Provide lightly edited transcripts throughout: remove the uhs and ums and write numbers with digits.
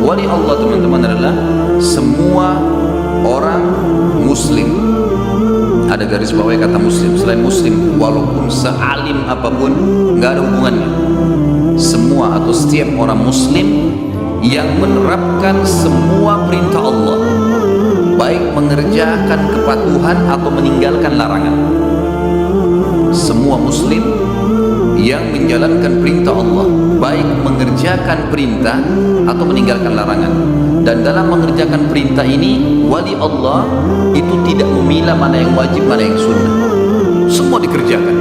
Wali Allah teman-teman adalah semua orang muslim. Ada garis bawahnya kata muslim. Selain muslim, walaupun sealim apapun, nggak ada hubungannya. Semua atau setiap orang muslim yang menerapkan semua perintah Allah, baik mengerjakan kepatuhan atau meninggalkan larangan. Semua muslim yang menjalankan perintah Allah, baik mengerjakan perintah atau meninggalkan larangan. Dan dalam mengerjakan perintah ini, wali Allah itu tidak memilah mana yang wajib, mana yang sunnah. Semua dikerjakan.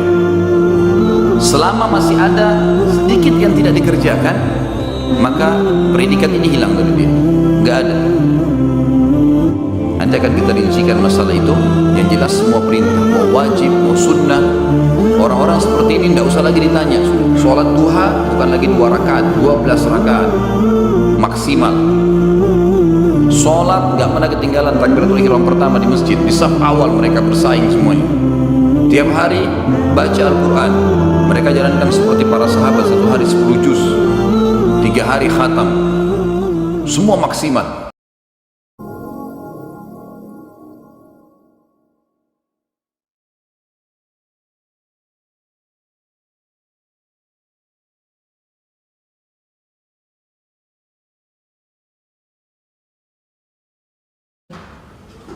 Selama masih ada sedikit yang tidak dikerjakan, maka predikat ini hilang dari dia. Nggak ada. Nanti akan kita rincikan masalah itu. Yang jelas semua perintah, mau wajib, mau sunnah. Orang-orang seperti ini tidak usah lagi ditanya. Sholat duha bukan lagi 2 rakaat, 12 rakaat maksimal. Sholat nggak pernah ketinggalan takbiratul ihram pertama di masjid. Di saf awal mereka bersaing semuanya. Tiap hari baca Al-Quran. Mereka jalankan seperti para sahabat, 1 hari 10 juz, 3 hari khatam. Semua maksimal.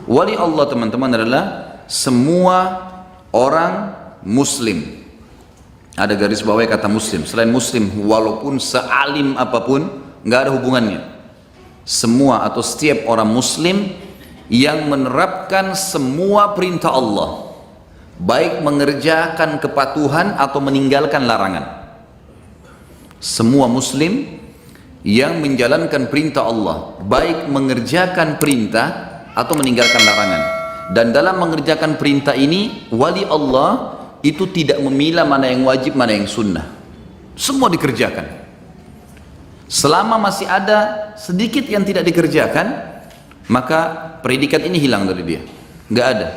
Wali Allah teman-teman adalah semua orang muslim. Ada garis bawahnya kata muslim. Selain muslim, walaupun sealim apapun, nggak ada hubungannya. Semua atau setiap orang muslim yang menerapkan semua perintah Allah, baik mengerjakan kepatuhan atau meninggalkan larangan. Semua muslim yang menjalankan perintah Allah, baik mengerjakan perintah atau meninggalkan larangan. Dan dalam mengerjakan perintah ini, wali Allah itu tidak memilah mana yang wajib, mana yang sunnah. Semua dikerjakan. Selama masih ada sedikit yang tidak dikerjakan, maka predikat ini hilang dari dia. Nggak ada.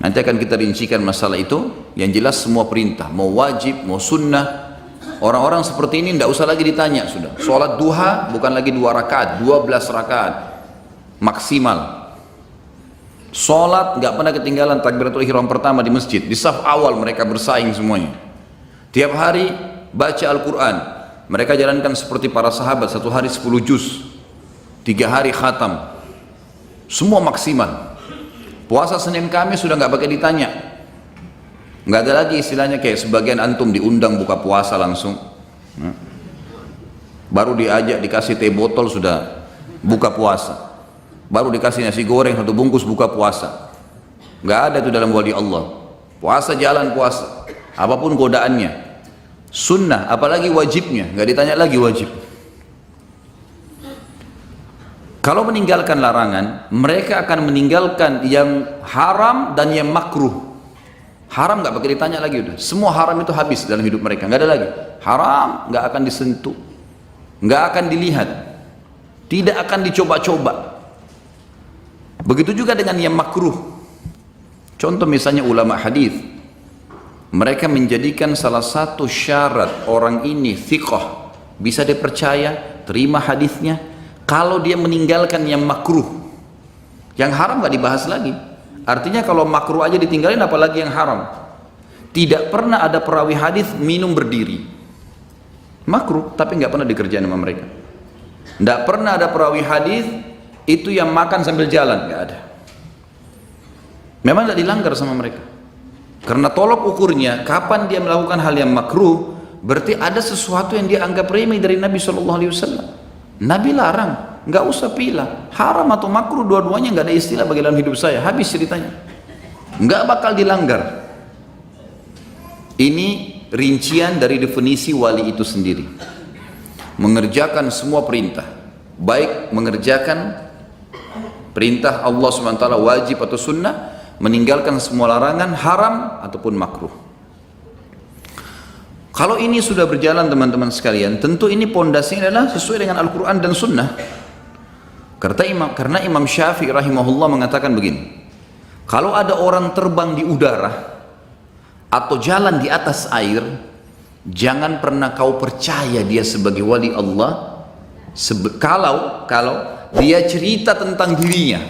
Nanti akan kita rincikan masalah itu. Yang jelas semua perintah, mau wajib, mau sunnah. Orang-orang seperti ini tidak usah lagi ditanya sudah. Sholat duha bukan lagi 2 rakaat, 12 rakaat maksimal. Sholat nggak pernah ketinggalan takbiratul ihram pertama di masjid. Di saf awal mereka bersaing semuanya. Tiap hari baca Al-Quran. Mereka jalankan seperti para sahabat, 1 hari 10 juz, 3 hari khatam. Semua maksimal. Puasa Senin Kamis sudah nggak pakai ditanya. Nggak ada lagi istilahnya kayak sebagian antum diundang buka puasa langsung. Baru diajak dikasih teh botol sudah buka puasa. Baru dikasih nasi goreng 1 bungkus buka puasa. Nggak ada itu dalam wali Allah. Puasa jalan puasa, apapun godaannya. Sunnah, apalagi wajibnya, nggak ditanya lagi wajib. Kalau meninggalkan larangan, mereka akan meninggalkan yang haram dan yang makruh. Haram nggak pakai ditanya lagi udah. Semua haram itu habis dalam hidup mereka, nggak ada lagi. Haram nggak akan disentuh, nggak akan dilihat, tidak akan dicoba-coba. Begitu juga dengan yang makruh. Contoh misalnya ulama hadis, mereka menjadikan salah satu syarat orang ini thiqah, bisa dipercaya, terima hadisnya, kalau dia meninggalkan yang makruh. Yang haram nggak dibahas lagi. Artinya kalau makruh aja ditinggalin, apalagi yang haram. Tidak pernah ada perawi hadis minum berdiri. Makruh, tapi nggak pernah dikerjain sama mereka. Nggak pernah ada perawi hadis itu yang makan sambil jalan, nggak ada. Memang tidak dilanggar sama mereka. Karena tolok ukurnya, kapan dia melakukan hal yang makruh, berarti ada sesuatu yang dia anggap remeh dari Nabi SAW. Nabi larang, nggak usah pilih haram atau makruh, dua-duanya nggak ada istilah bagi dalam hidup saya. Habis ceritanya, nggak bakal dilanggar. Ini rincian dari definisi wali itu sendiri. Mengerjakan semua perintah, baik mengerjakan perintah Allah SWT wajib atau sunnah, meninggalkan semua larangan haram ataupun makruh. Kalau ini sudah berjalan teman-teman sekalian, tentu ini pondasinya adalah sesuai dengan Al-Quran dan sunnah. Karena Imam Syafi'i rahimahullah mengatakan begini, kalau ada orang terbang di udara atau jalan di atas air, jangan pernah kau percaya dia sebagai wali Allah Kalau dia cerita tentang dirinya,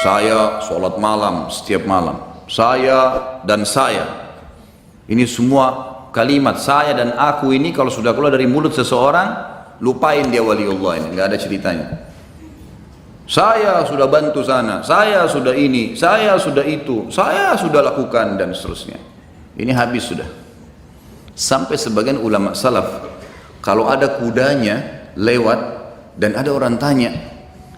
saya sholat malam setiap malam, saya dan saya, ini semua kalimat saya dan aku ini kalau sudah keluar dari mulut seseorang, lupain dia waliullah ini, nggak ada ceritanya. Saya sudah bantu sana, saya sudah ini, saya sudah itu, saya sudah lakukan dan seterusnya. Ini habis sudah. Sampai sebagian ulama salaf, kalau ada kudanya lewat dan ada orang tanya,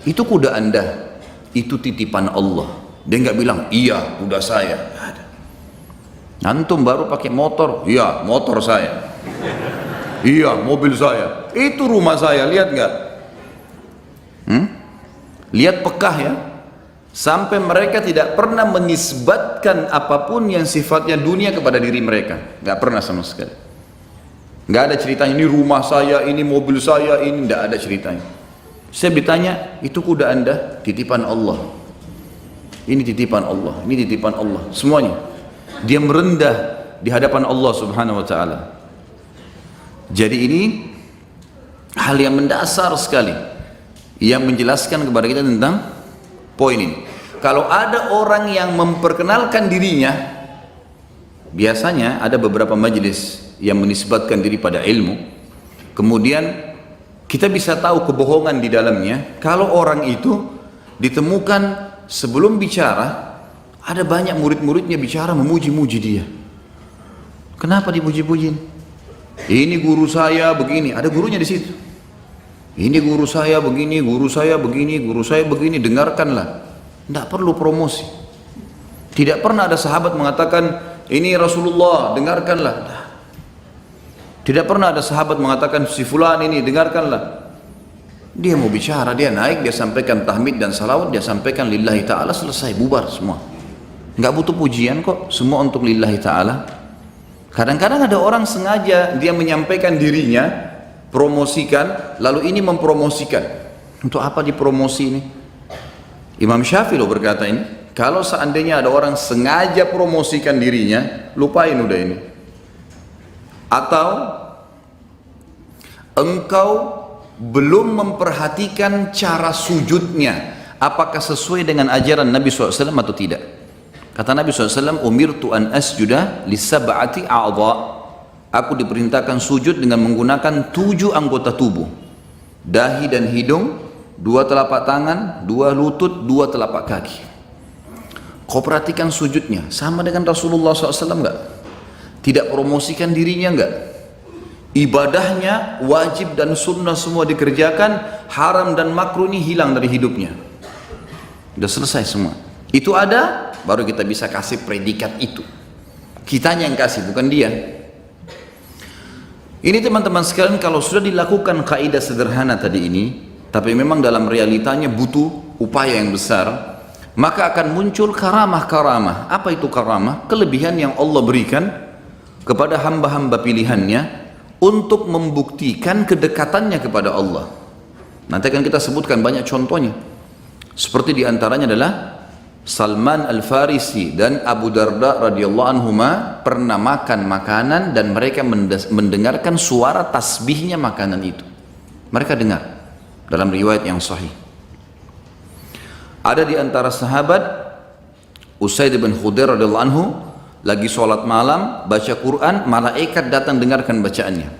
itu kuda anda? Itu titipan Allah. Dia nggak bilang, iya kuda saya. Nggak ada. Antum baru pakai motor, iya motor saya. Iya mobil saya. Itu rumah saya, lihat nggak? Lihat pekah ya, sampai mereka tidak pernah menisbatkan apapun yang sifatnya dunia kepada diri mereka, nggak pernah sama sekali. Nggak ada ceritanya ini rumah saya, ini mobil saya, ini nggak ada ceritanya. Saya bertanya, itu kuda anda? Titipan Allah. Ini titipan Allah, ini titipan Allah, semuanya. Dia merendah di hadapan Allah Subhanahu Wa Taala. Jadi ini hal yang mendasar sekali, yang menjelaskan kepada kita tentang poin ini. Kalau ada orang yang memperkenalkan dirinya, biasanya ada beberapa majelis yang menisbatkan diri pada ilmu, kemudian kita bisa tahu kebohongan di dalamnya. Kalau orang itu ditemukan sebelum bicara, ada banyak murid-muridnya bicara memuji-muji dia. Kenapa dipuji-pujiin? Ini guru saya begini, ada gurunya di situ. Ini guru saya begini, guru saya begini, guru saya begini, dengarkanlah. Tidak perlu promosi. Tidak pernah ada sahabat mengatakan, ini Rasulullah, dengarkanlah. Tidak pernah ada sahabat mengatakan, si fulan ini, dengarkanlah. Dia mau bicara, dia naik, dia sampaikan tahmid dan salawat, dia sampaikan lillahi ta'ala, selesai, bubar semua. Nggak butuh pujian kok, semua untuk lillahi ta'ala. Kadang-kadang ada orang sengaja, dia menyampaikan dirinya, promosikan, lalu ini mempromosikan. Untuk apa dipromosi ini? Imam Syafi'i loh berkata ini, kalau seandainya ada orang sengaja promosikan dirinya, lupain udah ini. Atau engkau belum memperhatikan cara sujudnya, apakah sesuai dengan ajaran Nabi SAW atau tidak. Kata Nabi SAW, umirtu an asjuda lisab'ati a'dha. Aku diperintahkan sujud dengan menggunakan 7 anggota tubuh. Dahi dan hidung, 2 telapak tangan, 2 lutut, 2 telapak kaki. Kau perhatikan sujudnya, sama dengan Rasulullah SAW enggak? Tidak promosikan dirinya enggak? Ibadahnya wajib dan sunnah semua dikerjakan, haram dan makruh ini hilang dari hidupnya. Sudah selesai semua. Itu ada, baru kita bisa kasih predikat itu. Kitanya yang kasih, bukan dia. Ini teman-teman sekalian, kalau sudah dilakukan kaidah sederhana tadi ini, tapi memang dalam realitanya butuh upaya yang besar, maka akan muncul karamah-karamah. Apa itu karamah? Kelebihan yang Allah berikan kepada hamba-hamba pilihannya untuk membuktikan kedekatannya kepada Allah. Nanti akan kita sebutkan banyak contohnya. Seperti diantaranya adalah Salman Al-Farisi dan Abu Darda radhiyallahu anhuma pernah makan makanan dan mereka mendengarkan suara tasbihnya makanan itu. Mereka dengar dalam riwayat yang sahih. Ada di antara sahabat Usaid bin Khudair radhiyallahu anhu lagi sholat malam baca Quran, malaikat datang dengarkan bacaannya.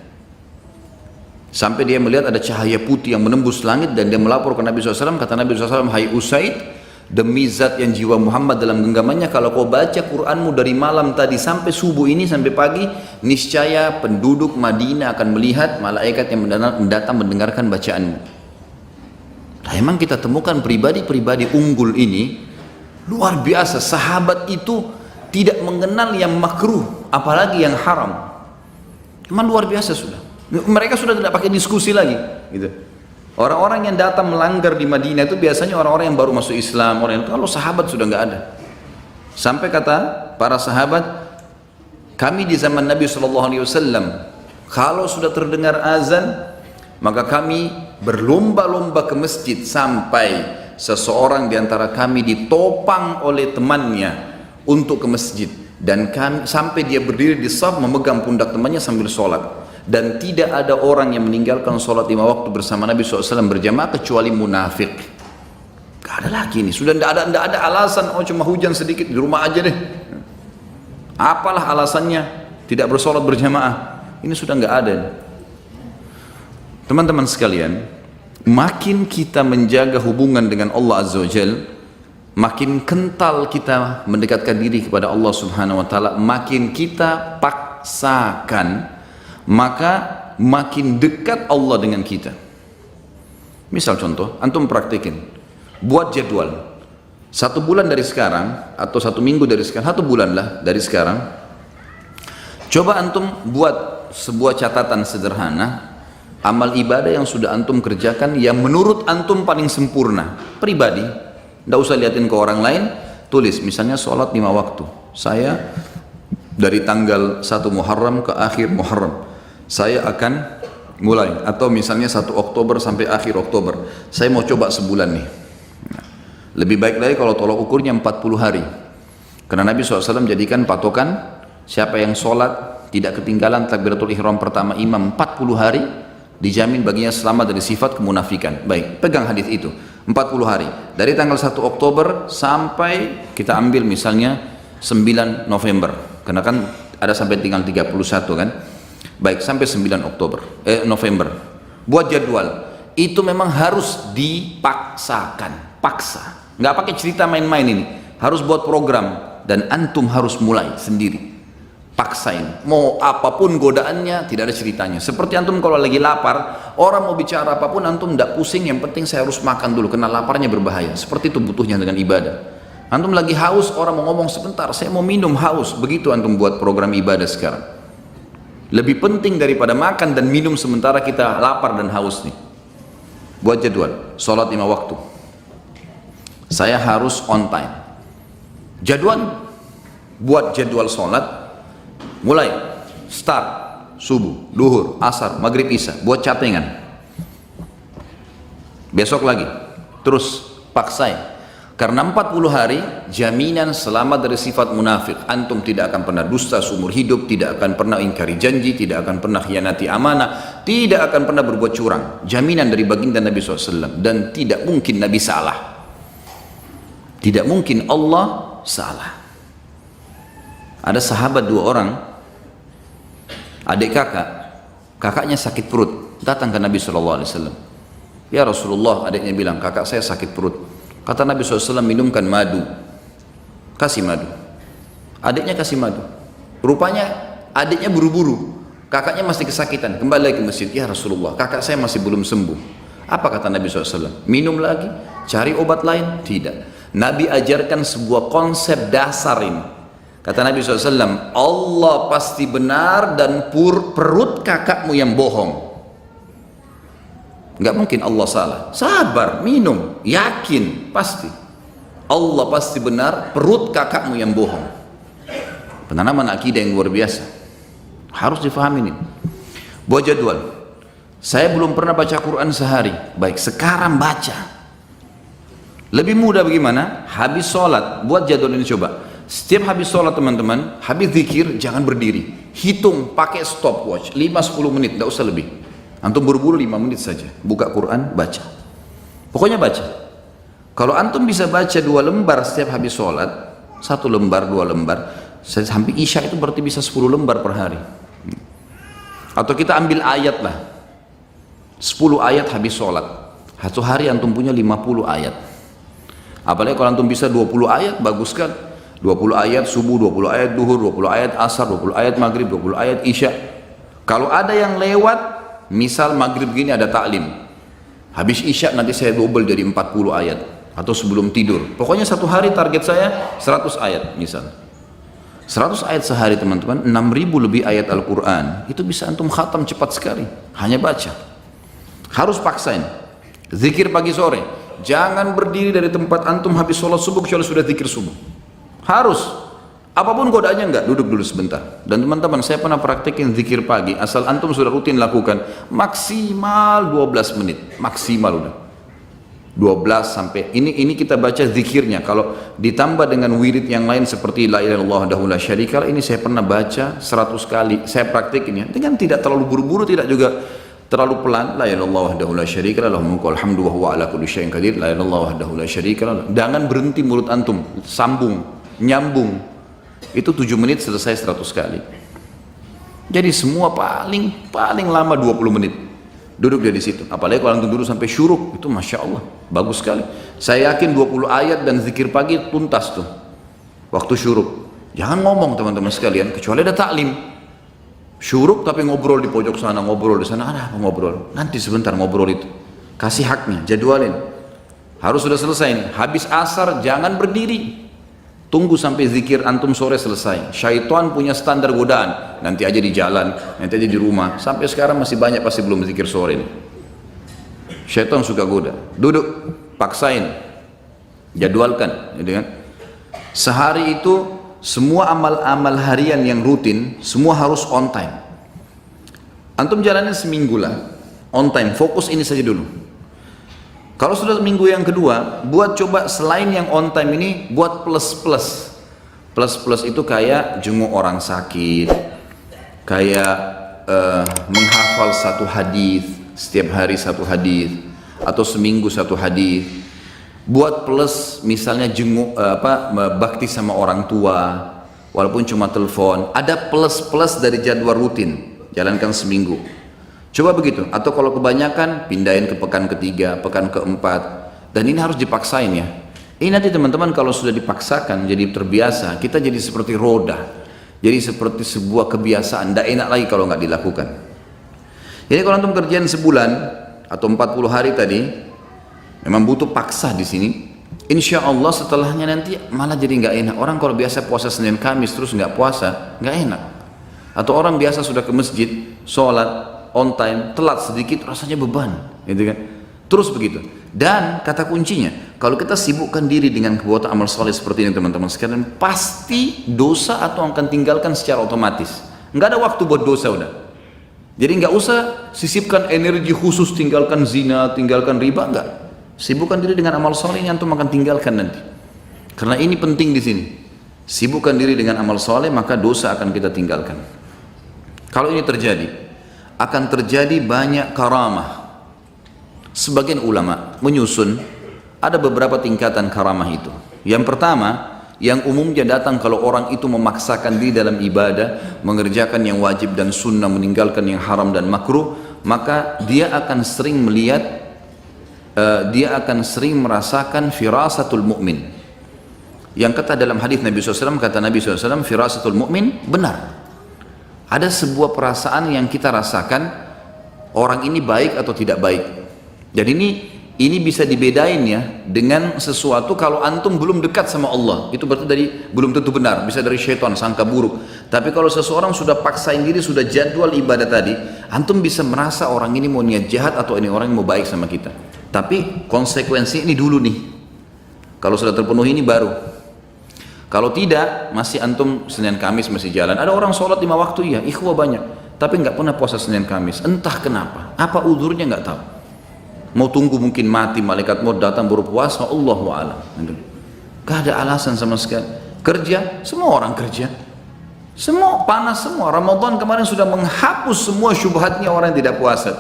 Sampai dia melihat ada cahaya putih yang menembus langit dan dia melapor ke Nabi SAW. Kata Nabi SAW, hai Usaid, demi zat yang jiwa Muhammad dalam genggamannya, kalau kau baca Quranmu dari malam tadi sampai subuh ini sampai pagi, niscaya penduduk Madinah akan melihat malaikat yang datang mendengarkan bacaanmu. Nah, emang kita temukan pribadi-pribadi unggul ini luar biasa. Sahabat itu tidak mengenal yang makruh, apalagi yang haram. Memang luar biasa sudah. Mereka sudah tidak pakai diskusi lagi, gitu. Orang-orang yang datang melanggar di Madinah itu biasanya orang-orang yang baru masuk Islam, orang yang, kalau sahabat sudah nggak ada. Sampai kata para sahabat, kami di zaman Nabi SAW, kalau sudah terdengar azan, maka kami berlomba-lomba ke masjid sampai seseorang di antara kami ditopang oleh temannya untuk ke masjid, dan kami, sampai dia berdiri di shaf memegang pundak temannya sambil sholat. Dan tidak ada orang yang meninggalkan sholat 5 waktu bersama Nabi SAW berjamaah kecuali munafik. Gak ada lagi nih, sudah tidak ada alasan, oh cuma hujan sedikit di rumah aja deh. Apalah alasannya tidak bersolat berjamaah? Ini sudah nggak ada. Teman-teman sekalian, makin kita menjaga hubungan dengan Allah Azza wa Jalla, makin kental kita mendekatkan diri kepada Allah Subhanahu wa taala, makin kita paksakan, maka makin dekat Allah dengan kita. Misal contoh, antum praktekin, buat jadwal 1 bulan dari sekarang atau 1 minggu dari sekarang, 1 bulan lah dari sekarang, coba antum buat sebuah catatan sederhana amal ibadah yang sudah antum kerjakan yang menurut antum paling sempurna pribadi. Tidak usah liatin ke orang lain, tulis misalnya sholat 5 waktu, saya dari tanggal 1 Muharram ke akhir Muharram saya akan mulai, atau misalnya 1 Oktober sampai akhir Oktober saya mau coba sebulan nih. Lebih baik lagi kalau tolak ukurnya 40 hari, karena Nabi SAW jadikan patokan siapa yang sholat tidak ketinggalan takbiratul ihram pertama imam 40 hari dijamin baginya selamat dari sifat kemunafikan. Baik, pegang hadis itu 40 hari dari tanggal 1 Oktober sampai kita ambil misalnya 9 November, karena kan ada sampai tinggal 31 kan. Baik, sampai 9 November buat jadwal. Itu memang harus dipaksakan, paksa, nggak pakai cerita main-main. Ini harus buat program dan antum harus mulai sendiri, paksain. Mau apapun godaannya, tidak ada ceritanya. Seperti antum kalau lagi lapar, orang mau bicara apapun antum tidak pusing, yang penting saya harus makan dulu karena laparnya berbahaya. Seperti itu butuhnya dengan ibadah. Antum lagi haus, orang mau ngomong sebentar, saya mau minum, haus. Begitu antum buat program ibadah sekarang. Lebih penting daripada makan dan minum sementara kita lapar dan haus nih. Buat jadwal, sholat 5 waktu. Saya harus on time. Jadwal, buat jadwal sholat, mulai, start, subuh, duhur, asar, maghrib, isya, buat catengan. Besok lagi, terus paksain. Karena 40 hari jaminan selamat dari sifat munafik. Antum tidak akan pernah dusta seumur hidup, tidak akan pernah ingkari janji, tidak akan pernah khianati amanah, tidak akan pernah berbuat curang. Jaminan dari baginda Nabi SAW. Dan tidak mungkin Nabi salah. Tidak mungkin Allah salah. Ada sahabat 2 orang, adik kakak, kakaknya sakit perut, datang ke Nabi SAW. Ya Rasulullah, adiknya bilang, kakak saya sakit perut. Kata Nabi SAW, minumkan madu, kasih madu. Adiknya kasih madu. Rupanya adiknya buru-buru, kakaknya masih kesakitan, kembali lagi ke masjid. Ya Rasulullah, kakak saya masih belum sembuh. Apa kata Nabi SAW? Minum lagi, cari obat lain? Tidak. Nabi ajarkan sebuah konsep dasar ini. Kata Nabi SAW, Allah pasti benar dan perut kakakmu yang bohong. Nggak mungkin Allah salah. Sabar, minum, yakin, pasti Allah pasti benar, perut kakakmu yang bohong. Penanaman akidah yang luar biasa, harus difahami ini. Buat jadwal, saya belum pernah baca Quran sehari. Baik, sekarang baca. Lebih mudah bagaimana? Habis sholat, buat jadwal ini coba. Setiap habis sholat teman-teman, habis zikir, jangan berdiri, hitung pakai stopwatch 5-10 menit, tidak usah lebih. Antum buru-buru 5 menit saja, buka Quran, baca. Pokoknya baca. Kalau antum bisa baca 2 lembar setiap habis sholat, 1 lembar, 2 lembar, sampai isya itu berarti bisa 10 lembar per hari. Atau kita ambil ayat lah, 10 ayat habis sholat. 1 hari antum punya 50 ayat. Apalagi kalau antum bisa 20 ayat, bagus kan? 20 ayat subuh, 20 ayat duhur, 20 ayat asar, 20 ayat maghrib, 20 ayat isya. Kalau ada yang lewat, misal maghrib gini ada taklim, habis isya nanti saya double jadi 40 ayat, atau sebelum tidur. Pokoknya 1 hari target saya 100 ayat misal. 100 ayat sehari teman-teman, 6.000 lebih ayat Al-Quran. Itu bisa antum khatam cepat sekali, hanya baca. Harus paksain. Zikir pagi sore, jangan berdiri dari tempat antum habis sholat subuh kecuali sudah zikir subuh. Harus. Apapun godaannya enggak, duduk dulu sebentar. Dan teman-teman, saya pernah praktekin zikir pagi, asal antum sudah rutin lakukan, maksimal 12 menit, maksimal udah. 12 sampai ini kita baca zikirnya. Kalau ditambah dengan wirid yang lain seperti la ilaha illallah wahdahu la syarika lah, ini saya pernah baca 100 kali. Saya praktikin ya, dengan tidak terlalu buru-buru, tidak juga terlalu pelan. La ilaha illallah wahdahu la syarika lah, lahul mulku wal hamdu wa huwa ala kulli syai'in qadir. La ilaha illallah wahdahu la syarika lah. Jangan berhenti mulut antum, sambung, nyambung. Itu 7 menit selesai 100 kali. Jadi semua paling lama 20 menit. Duduk dia di situ. Apalagi kalau antum duduk sampai syuruk, itu masya Allah, bagus sekali. Saya yakin 20 ayat dan zikir pagi tuntas tuh. Waktu syuruk. Jangan ngomong teman-teman sekalian, kecuali ada taklim. Syuruk tapi ngobrol di pojok sana, ngobrol di sana, ada apa ngobrol? Nanti sebentar ngobrol itu. Kasih haknya, jadwalin. Harus sudah selesai nih. Habis asar jangan berdiri. Tunggu sampai zikir antum sore selesai. Syaitan punya standar godaan. Nanti aja di jalan, nanti aja di rumah. Sampai sekarang masih banyak pasti belum zikir sore ini. Syaitan suka goda. Duduk, paksain, jadwalkan, gitu kan? Sehari itu semua amal-amal harian yang rutin semua harus on time. Antum jalanin seminggu lah, on time. Fokus ini saja dulu. Kalau sudah minggu yang kedua, buat coba selain yang on time ini, buat plus-plus. Plus-plus itu kayak jenguk orang sakit, kayak menghafal satu hadis, setiap hari satu hadis, atau seminggu satu hadis. Buat plus, misalnya jenguk bakti sama orang tua, walaupun cuma telepon. Ada plus-plus dari jadwal rutin, jalankan seminggu. Coba begitu, atau kalau kebanyakan pindahin ke pekan ketiga, pekan keempat, dan ini harus dipaksain ya. Ini nanti teman-teman kalau sudah dipaksakan jadi terbiasa, kita jadi seperti roda, jadi seperti sebuah kebiasaan, tidak enak lagi kalau nggak dilakukan. Jadi kalau antum kerjaan sebulan atau 40 hari tadi, memang butuh paksa di sini. Insya Allah setelahnya nanti malah jadi nggak enak. Orang kalau biasa puasa Senin Kamis terus nggak puasa, nggak enak. Atau orang biasa sudah ke masjid, sholat on time, telat sedikit rasanya beban, gitu kan? Terus begitu. Dan kata kuncinya, kalau kita sibukkan diri dengan perbuatan amal soleh seperti ini teman-teman sekalian, pasti dosa atau akan tinggalkan secara otomatis. Nggak ada waktu buat dosa udah. Jadi nggak usah sisipkan energi khusus tinggalkan zina, tinggalkan riba, nggak. Sibukkan diri dengan amal soleh yang antum akan tinggalkan nanti. Karena ini penting di sini. Sibukkan diri dengan amal soleh maka dosa akan kita tinggalkan. Kalau ini terjadi, akan terjadi banyak karamah. Sebagian ulama menyusun ada beberapa tingkatan karamah itu. Yang pertama, yang umumnya datang kalau orang itu memaksakan diri dalam ibadah, mengerjakan yang wajib dan sunnah, meninggalkan yang haram dan makruh, maka dia akan sering melihat, dia akan sering merasakan firasatul mu'min. Yang kata dalam hadis Nabi SAW, kata Nabi SAW, firasatul mu'min benar. Ada sebuah perasaan yang kita rasakan, orang ini baik atau tidak baik. Jadi ini bisa dibedain ya dengan sesuatu kalau antum belum dekat sama Allah. Itu berarti belum tentu benar, bisa dari syaitan, sangka buruk. Tapi kalau seseorang sudah paksain diri, sudah jadwal ibadah tadi, antum bisa merasa orang ini mau niat jahat atau ini orang yang mau baik sama kita. Tapi konsekuensi ini dulu nih. Kalau sudah terpenuhi ini baru. Kalau tidak, masih antum Senin Kamis masih jalan. Ada orang sholat 5 waktu, ya, ikhwah banyak. Tapi nggak pernah puasa Senin Kamis. Entah kenapa. Apa udurnya nggak tahu. Mau tunggu mungkin mati, malaikat maut datang baru puasa, Allahu a'lam. Gak ada alasan sama sekali. Kerja, semua orang kerja. Semua panas semua. Ramadan kemarin sudah menghapus semua syubhatnya orang yang tidak puasa.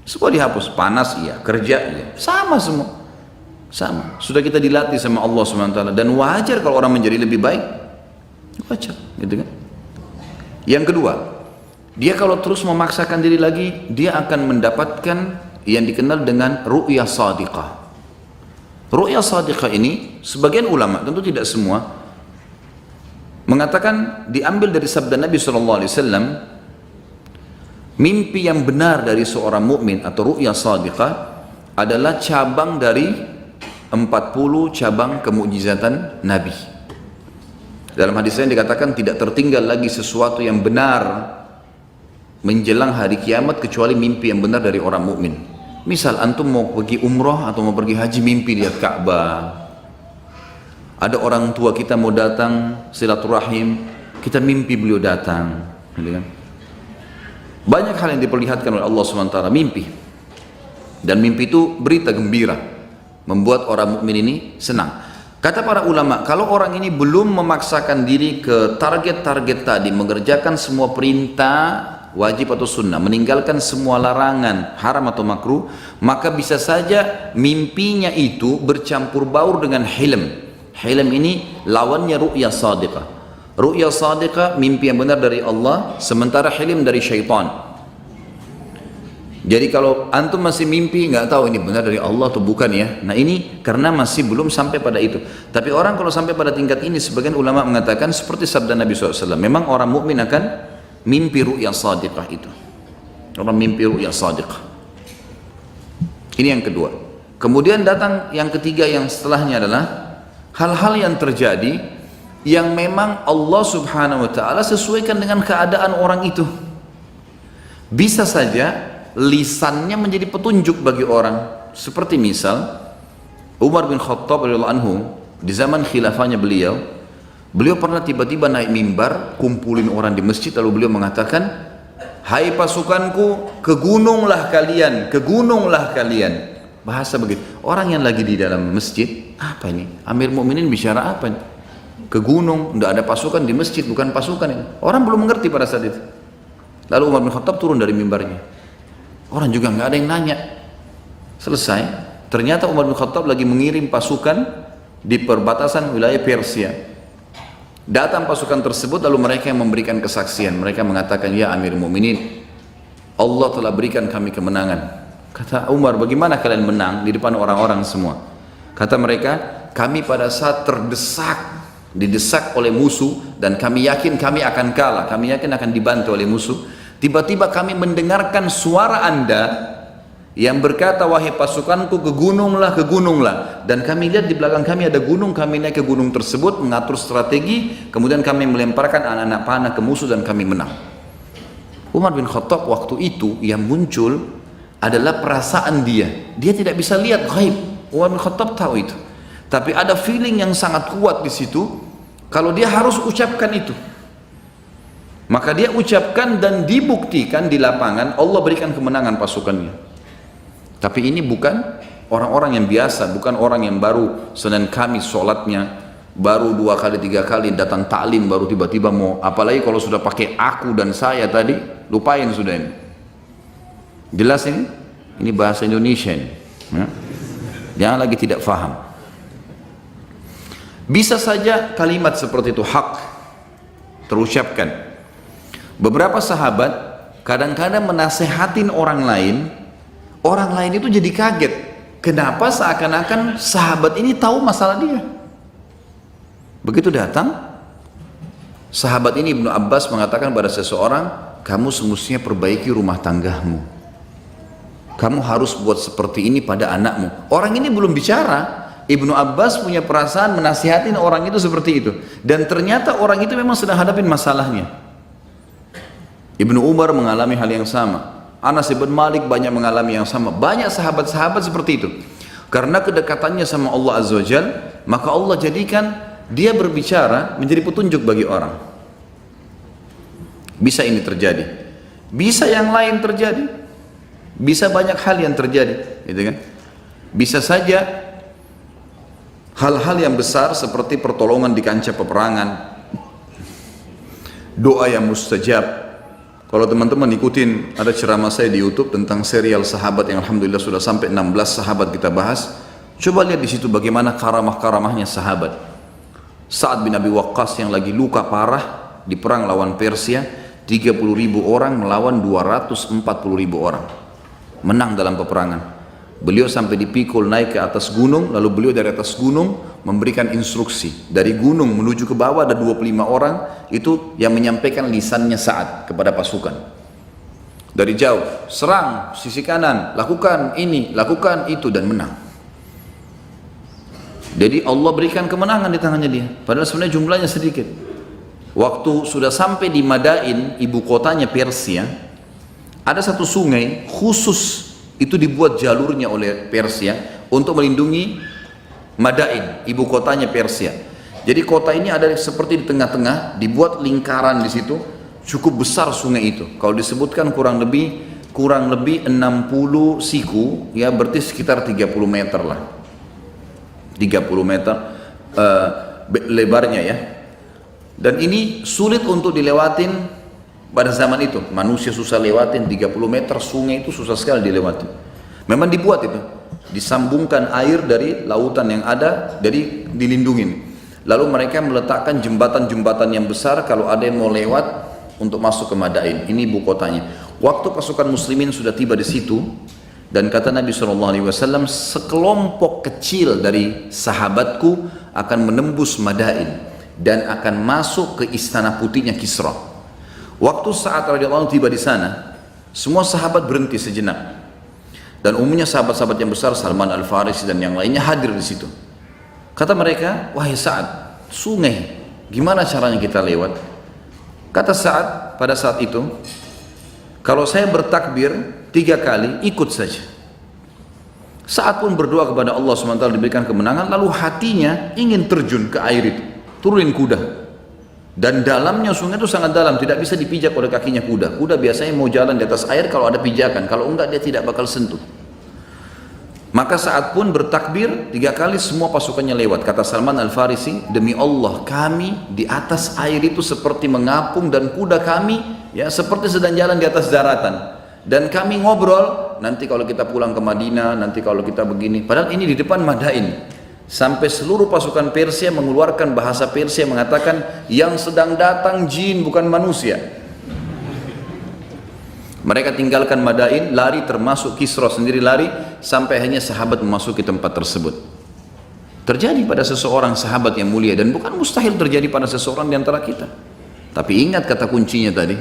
Semua dihapus. Panas iya, kerja iya. Sama semua. Sama, sudah kita dilatih sama Allah SWT, dan wajar kalau orang menjadi lebih baik, wajar, gitu kan? Yang kedua, dia kalau terus memaksakan diri lagi, dia akan mendapatkan yang dikenal dengan ru'yah sadiqah. Ru'yah sadiqah ini, sebagian ulama, tentu tidak semua, mengatakan diambil dari sabda Nabi SAW, mimpi yang benar dari seorang mukmin atau ru'yah sadiqah adalah cabang dari 40 cabang kemukjizatan Nabi. Dalam hadis lain dikatakan tidak tertinggal lagi sesuatu yang benar menjelang hari kiamat kecuali mimpi yang benar dari orang mukmin. Misal antum mau pergi umrah atau mau pergi haji, mimpi lihat Ka'bah. Ada orang tua kita mau datang silaturahim, kita mimpi beliau datang, gitu kan? Banyak hal yang diperlihatkan oleh Allah SWT, mimpi. Dan mimpi itu berita gembira. membuat orang mukmin ini senang. Kata para ulama, kalau orang ini belum memaksakan diri ke target-target tadi, mengerjakan semua perintah wajib atau sunnah, meninggalkan semua larangan haram atau makruh, maka bisa saja mimpinya itu bercampur baur dengan hilm. Hilm ini lawannya ru'ya sadiqah. Ru'ya sadiqah, mimpi yang benar dari Allah, sementara hilm dari syaitan. Jadi kalau antum masih mimpi, nggak tahu ini benar dari Allah atau bukan ya. Nah ini karena masih belum sampai pada itu. Tapi orang kalau sampai pada tingkat ini, sebagian ulama mengatakan seperti sabda Nabi SAW. Memang orang mukmin akan mimpi ru'ya sadiqah itu. Orang mimpi ru'ya sadiqah. Ini yang kedua. Kemudian datang yang ketiga, yang setelahnya adalah hal-hal yang terjadi yang memang Allah Subhanahu wa Ta'ala sesuaikan dengan keadaan orang itu. Bisa saja lisannya menjadi petunjuk bagi orang, seperti misal Umar bin Khattab radhiyallahu anhu di zaman khilafahnya beliau pernah tiba-tiba naik mimbar, kumpulin orang di masjid, lalu beliau mengatakan, hai pasukanku, ke gununglah kalian, ke gununglah kalian. Bahasa begitu. Orang yang lagi di dalam masjid, apa ini? Amir Mukminin bicara apa ini? Ke gunung, tidak ada pasukan di masjid, bukan pasukan ini. Orang belum mengerti pada saat itu. Lalu Umar bin Khattab turun dari mimbarnya. Orang juga nggak ada yang nanya. Selesai. Ternyata Umar bin Khattab lagi mengirim pasukan di perbatasan wilayah Persia. Datang pasukan tersebut, lalu mereka yang memberikan kesaksian. Mereka mengatakan, ya Amir Mu'minin, Allah telah berikan kami kemenangan. Kata Umar, bagaimana kalian menang di depan orang-orang semua? Kata mereka, kami pada saat terdesak, didesak oleh musuh, dan kami yakin kami akan kalah, kami yakin akan dibantu oleh musuh. Tiba-tiba kami mendengarkan suara Anda yang berkata, wahai pasukanku, ke gununglah. Dan kami lihat di belakang kami ada gunung, kami naik ke gunung tersebut, mengatur strategi, kemudian kami melemparkan anak-anak panah ke musuh dan kami menang. Umar bin Khattab waktu itu yang muncul adalah perasaan dia. Dia tidak bisa lihat ghaib. Umar bin Khattab tahu itu. Tapi ada feeling yang sangat kuat di situ, kalau dia harus ucapkan itu. Maka dia ucapkan dan dibuktikan di lapangan, Allah berikan kemenangan pasukannya. Tapi ini bukan orang-orang yang biasa, bukan orang yang baru Senin Kamis sholatnya, baru 2 kali 3 kali datang taklim, baru tiba-tiba mau, apalagi kalau sudah pakai aku dan saya tadi, lupain sudah ini. Jelas ini? Ini bahasa Indonesia ini. Ya. Jangan lagi tidak faham. Bisa saja kalimat seperti itu hak terucapkan. Beberapa sahabat kadang-kadang menasehatin orang lain itu jadi kaget. Kenapa seakan-akan sahabat ini tahu masalah dia? Begitu datang, sahabat ini Ibnu Abbas mengatakan pada seseorang, kamu semestinya perbaiki rumah tanggamu. Kamu harus buat seperti ini pada anakmu. Orang ini belum bicara. Ibnu Abbas punya perasaan menasihatin orang itu seperti itu. Dan ternyata orang itu memang sedang hadapin masalahnya. Ibnu Umar mengalami hal yang sama. Anas bin Malik banyak mengalami yang sama. Banyak sahabat-sahabat seperti itu. Karena kedekatannya sama Allah Azza wa Jal, maka Allah jadikan dia berbicara menjadi petunjuk bagi orang. Bisa ini terjadi. Bisa yang lain terjadi. Bisa banyak hal yang terjadi, gitu kan? Bisa saja hal-hal yang besar seperti pertolongan di kancah peperangan, doa yang mustajab. Kalau teman-teman ikutin, ada ceramah saya di YouTube tentang serial sahabat yang alhamdulillah sudah sampai 16 sahabat kita bahas. Coba lihat di situ bagaimana karamah-karamahnya sahabat. Sa'ad bin Abi Waqqas yang lagi luka parah di perang lawan Persia, 30.000 orang melawan 240.000 orang. Menang dalam peperangan. Beliau sampai dipikul naik ke atas gunung, lalu beliau dari atas gunung memberikan instruksi. Dari gunung menuju ke bawah ada 25 orang, itu yang menyampaikan lisannya Sa'ad kepada pasukan. Dari jauh, serang sisi kanan, lakukan ini, lakukan itu, dan menang. Jadi Allah berikan kemenangan di tangannya dia, padahal sebenarnya jumlahnya sedikit. Waktu sudah sampai di Madain, ibu kotanya Persia, ada satu sungai khusus itu dibuat jalurnya oleh Persia untuk melindungi Madain, ibu kotanya Persia. Jadi kota ini ada seperti di tengah-tengah, dibuat lingkaran di situ, cukup besar sungai itu. Kalau disebutkan kurang lebih 60 siku, ya berarti sekitar 30 meter lah. 30 meter lebarnya ya. Dan ini sulit untuk dilewatin pada zaman itu. Manusia susah lewatin 30 meter, sungai itu susah sekali dilewatin. Memang dibuat itu, disambungkan air dari lautan yang ada, dari dilindungin. Lalu mereka meletakkan jembatan-jembatan yang besar kalau ada yang mau lewat untuk masuk ke Madain. Ini ibu kotanya. Waktu pasukan muslimin sudah tiba di situ, dan kata Nabi SAW, sekelompok kecil dari sahabatku akan menembus Madain dan akan masuk ke istana putihnya Kisra. Waktu saat radhiyallahu anhu tiba di sana, semua sahabat berhenti sejenak. Dan umumnya sahabat-sahabat yang besar, Salman Al-Farisi dan yang lainnya hadir di situ. Kata mereka, wahai Sa'ad, sungai, gimana caranya kita lewat? Kata Sa'ad pada saat itu, kalau saya bertakbir 3 kali, ikut saja. Sa'ad pun berdoa kepada Allah SWT diberikan kemenangan, lalu hatinya ingin terjun ke air itu, turunin kuda. Dan dalamnya sungai itu sangat dalam, tidak bisa dipijak oleh kakinya kuda. Kuda biasanya mau jalan di atas air kalau ada pijakan, kalau enggak dia tidak bakal sentuh. Maka Sa'ad pun bertakbir 3 kali, semua pasukannya lewat. Kata Salman Al-Farisi, demi Allah kami di atas air itu seperti mengapung, dan kuda kami ya seperti sedang jalan di atas daratan. Dan kami ngobrol, nanti kalau kita pulang ke Madinah, nanti kalau kita begini. Padahal ini di depan Madain. Sampai seluruh pasukan Persia mengeluarkan bahasa Persia mengatakan, yang sedang datang jin bukan manusia. Mereka tinggalkan Madain, lari, termasuk Kisra sendiri lari, sampai hanya sahabat memasuki tempat tersebut. Terjadi pada seseorang sahabat yang mulia, dan bukan mustahil terjadi pada seseorang di antara kita. Tapi ingat kata kuncinya tadi,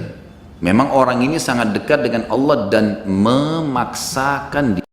memang orang ini sangat dekat dengan Allah dan memaksakan